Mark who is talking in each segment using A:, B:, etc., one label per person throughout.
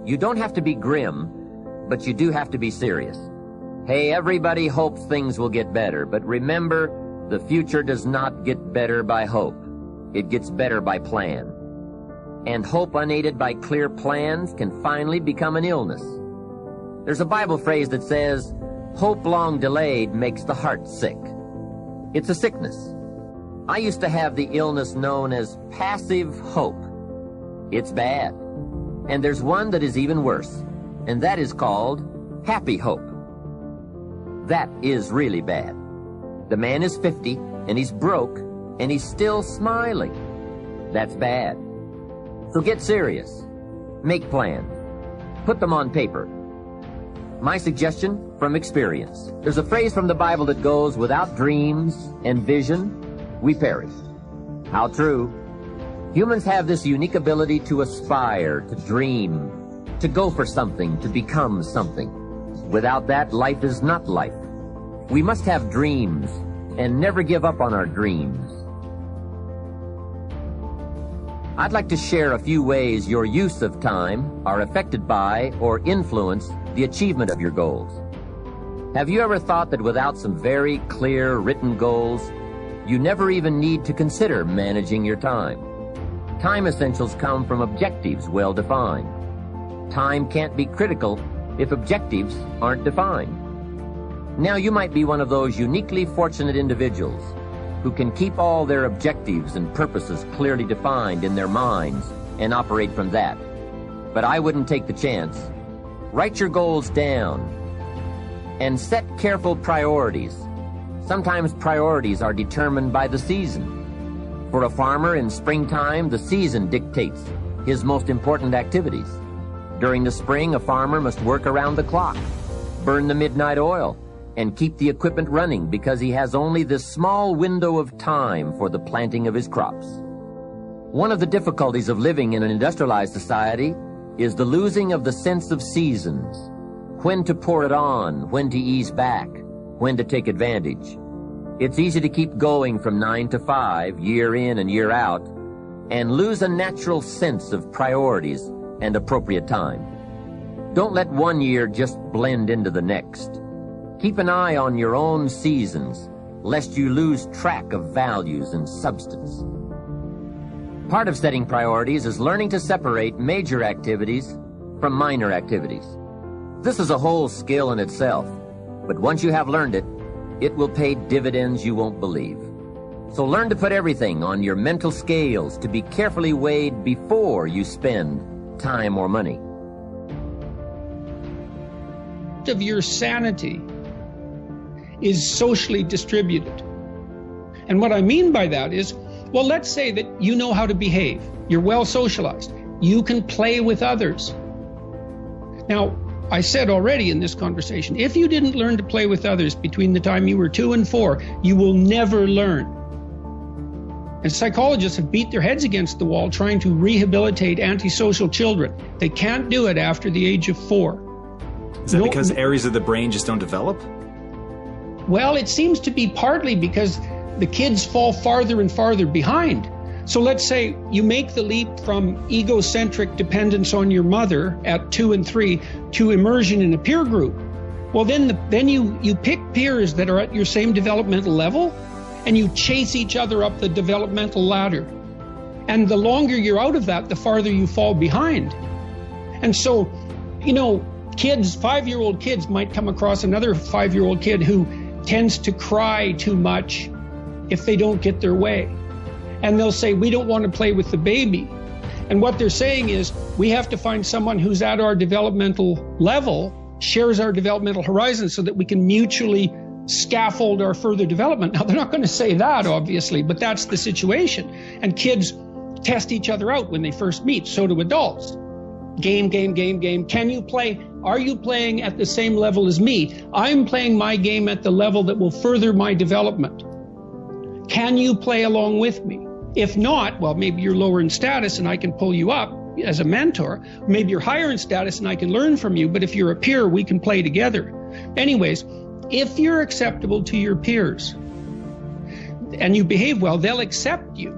A: You don't have to be grim, but you do have to be serious. Hey, everybody hopes things will get better, but remember, the future does not get better by hope. It gets better by plan. And hope unaided by clear plans can finally become an illness. There's a Bible phrase that says, hope long delayed makes the heart sick. It's a sickness. I used to have the illness known as passive hope. It's bad. And there's one that is even worse, and that is called happy hope. That is really bad. The man is 50, and he's broke, and he's still smiling. That's bad. So get serious. Make plans. Put them on paper. My suggestion from experience. There's a phrase from the Bible that goes, without dreams and vision, we perish. How true. Humans have this unique ability to aspire, to dream, to go for something, to become something. Without that, life is not life. We must have dreams and never give up on our dreams. I'd like to share a few ways your use of time are affected by or influence the achievement of your goals. Have you ever thought that without some very clear written goals, you never even need to consider managing your time? Time essentials come from objectives well defined. Time can't be critical if objectives aren't defined. Now you might be one of those uniquely fortunate individuals who can keep all their objectives and purposes clearly defined in their minds and operate from that. But I wouldn't take the chance. Write your goals down and set careful priorities. Sometimes priorities are determined by the season. For a farmer in springtime, the season dictates his most important activities. During the spring, a farmer must work around the clock, burn the midnight oil, and keep the equipment running because he has only this small window of time for the planting of his crops. One of the difficulties of living in an industrialized society is the losing of the sense of seasons. When to pour it on, when to ease back, when to take advantage. It's easy to keep going from 9 to 5, year in and year out, and lose a natural sense of priorities and appropriate time. Don't let one year just blend into the next. Keep an eye on your own seasons, lest you lose track of values and substance. Part of setting priorities is learning to separate major activities from minor activities. This is a whole skill in itself, but once you have learned it, it will pay dividends you won't believe. So learn to put everything on your mental scales to be carefully weighed before you spend time or money.
B: Of your sanity is socially distributed. And what I mean by that is, well, let's say that you know how to behave. You're well socialized. You can play with others. Now, I said already in this conversation, if you didn't learn to play with others between the time you were 2 and 4, you will never learn. And psychologists have beat their heads against the wall trying to rehabilitate antisocial children. They can't do it after the age of 4.
C: Is that because areas of the brain just don't develop?
B: Well, it seems to be partly because the kids fall farther and farther behind. So let's say you make the leap from egocentric dependence on your mother at 2 and 3 to immersion in a peer group. Well, then you pick peers that are at your same developmental level, and you chase each other up the developmental ladder. And the longer you're out of that, the farther you fall behind. And so, kids, 5-year-old kids might come across another 5-year-old kid who tends to cry too much if they don't get their way. And they'll say, we don't want to play with the baby. And what they're saying is, we have to find someone who's at our developmental level, shares our developmental horizon, so that we can mutually scaffold our further development. Now, they're not going to say that, obviously, but that's the situation. And kids test each other out when they first meet. So do adults. Game. Can you play? Are you playing at the same level as me? I'm playing my game at the level that will further my development. Can you play along with me? If not, well, maybe you're lower in status and I can pull you up as a mentor. Maybe you're higher in status and I can learn from you. But if you're a peer, we can play together. Anyways, if you're acceptable to your peers and you behave well, they'll accept you.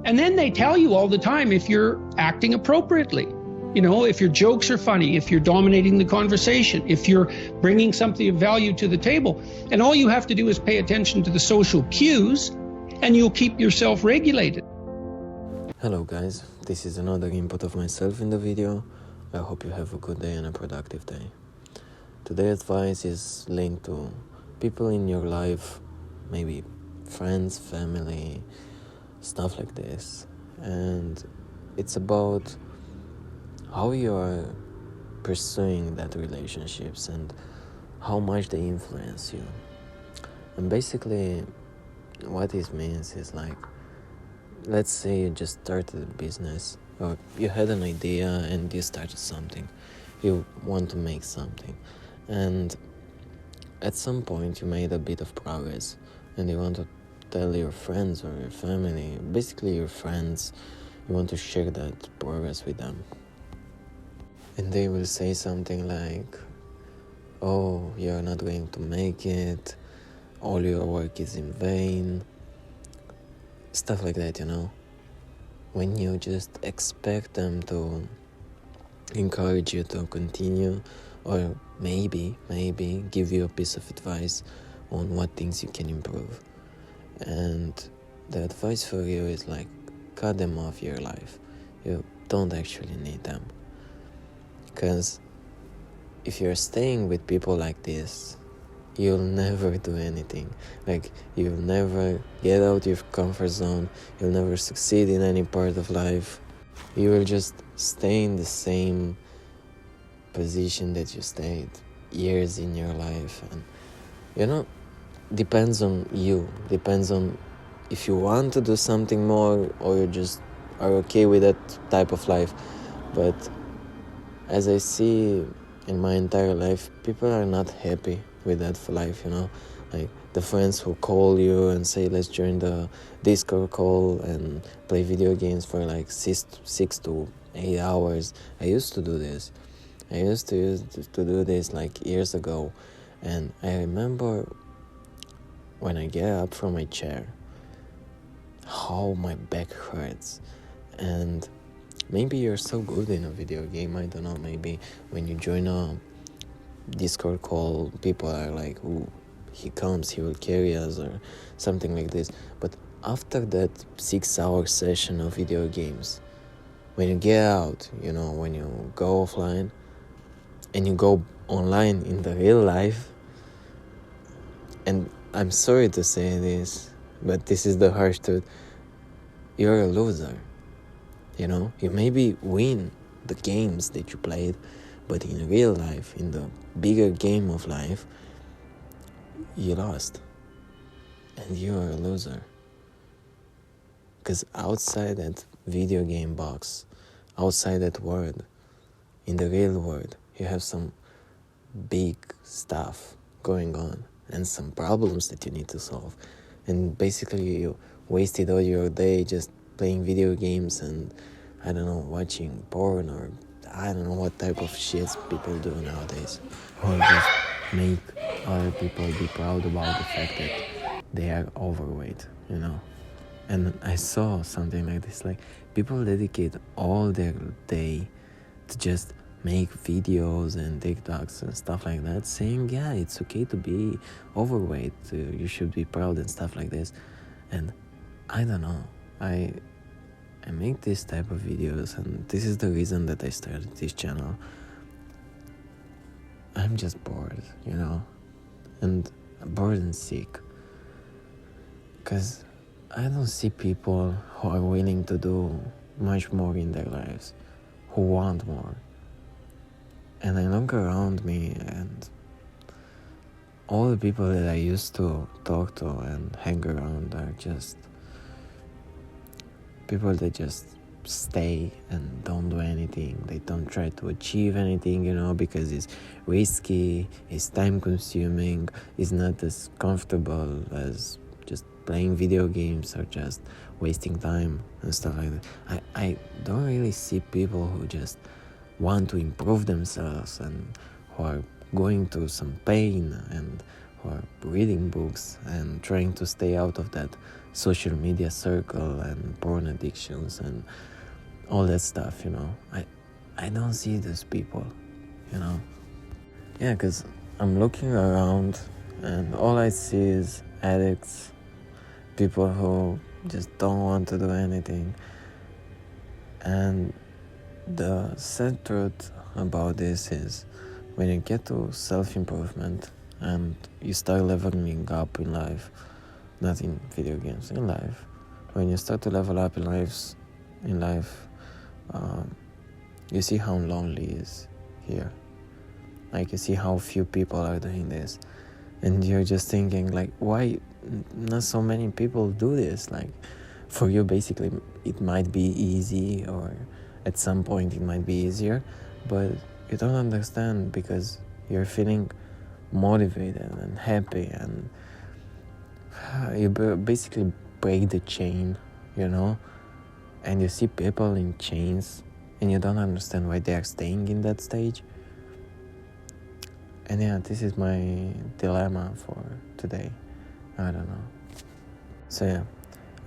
B: And then they tell you all the time if you're acting appropriately. You know, if your jokes are funny, if you're dominating the conversation, if you're bringing something of value to the table. And all you have to do is pay attention to the social cues, and you'll keep yourself regulated.
D: Hello guys, this is another input of myself in the video. I hope you have a good day and a productive day. Today's advice is linked to people in your life, maybe friends, family, stuff like this. And it's about how you are pursuing that relationships and how much they influence you. And basically what this means is like, let's say you just started a business, or you had an idea and you started something. You want to make something, and at some point you made a bit of progress and you want to tell your friends or your family, basically your friends, you want to share that progress with them. And they will say something like, oh, you're not going to make it, all your work is in vain, stuff like that, you know. When you just expect them to encourage you to continue, or maybe give you a piece of advice on what things you can improve. And the advice for you is like, cut them off your life. You don't actually need them. Because if you're staying with people like this, you'll never do anything. Like, you'll never get out your comfort zone. You'll never succeed in any part of life. You will just stay in the same position that you stayed years in your life. And, you know, depends on you. Depends on if you want to do something more or you just are okay with that type of life. But as I see in my entire life, people are not happy with that for life, you know. Like the friends who call you and say, let's join the Discord call and play video games for like 6 to 8 hours. I used to do this. I used to do this like years ago. And I remember when I get up from my chair, how my back hurts. And maybe you're so good in a video game, I don't know, maybe when you join a Discord call, people are like, ooh, he comes, he will carry us, or something like this. But after that 6-hour session of video games, when you get out, you know, when you go offline and you go online in the real life, and I'm sorry to say this, but this is the harsh truth, you're a loser. You know, you maybe win the games that you played, but in real life, in the bigger game of life, you lost. And you are a loser. Because outside that video game box, outside that world, in the real world, you have some big stuff going on and some problems that you need to solve. And basically you wasted all your day just playing video games and, I don't know, watching porn, or I don't know what type of shits people do nowadays. Or just make other people be proud about the fact that they are overweight, you know. And I saw something like this, like people dedicate all their day to just make videos and TikToks and stuff like that, saying, yeah, it's okay to be overweight, you should be proud and stuff like this. And I don't know, I make this type of videos, and this is the reason that I started this channel. I'm just bored, you know, and bored and sick, because I don't see people who are willing to do much more in their lives, who want more. And I look around me, and all the people that I used to talk to and hang around are just people that just stay and don't do anything. They don't try to achieve anything, you know, because it's risky, it's time consuming, it's not as comfortable as just playing video games or just wasting time and stuff like that. I don't really see people who just want to improve themselves and who are going through some pain and who are reading books and trying to stay out of that social media circle and porn addictions and all that stuff, you know. I don't see those people, you know? Yeah, because I'm looking around and all I see is addicts, people who just don't want to do anything. And the sad truth about this is when you get to self-improvement and you start leveling up in life, not in video games, in life, when you start to level up in life, you see how lonely it is here. Like, you see how few people are doing this, and you're just thinking, like, why not so many people do this? Like, for you, basically, it might be easy, or at some point it might be easier, but you don't understand because you're feeling motivated and happy, and you basically break the chain, you know, and you see people in chains and you don't understand why they are staying in that stage. And yeah, this is my dilemma for today. I don't know. So yeah,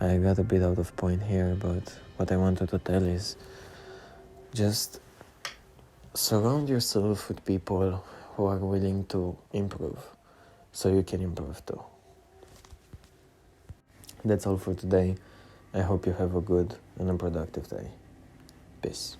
D: I got a bit out of point here, but what I wanted to tell is just surround yourself with people who are willing to improve, so you can improve too. That's all for today. I hope you have a good and a productive day. Peace.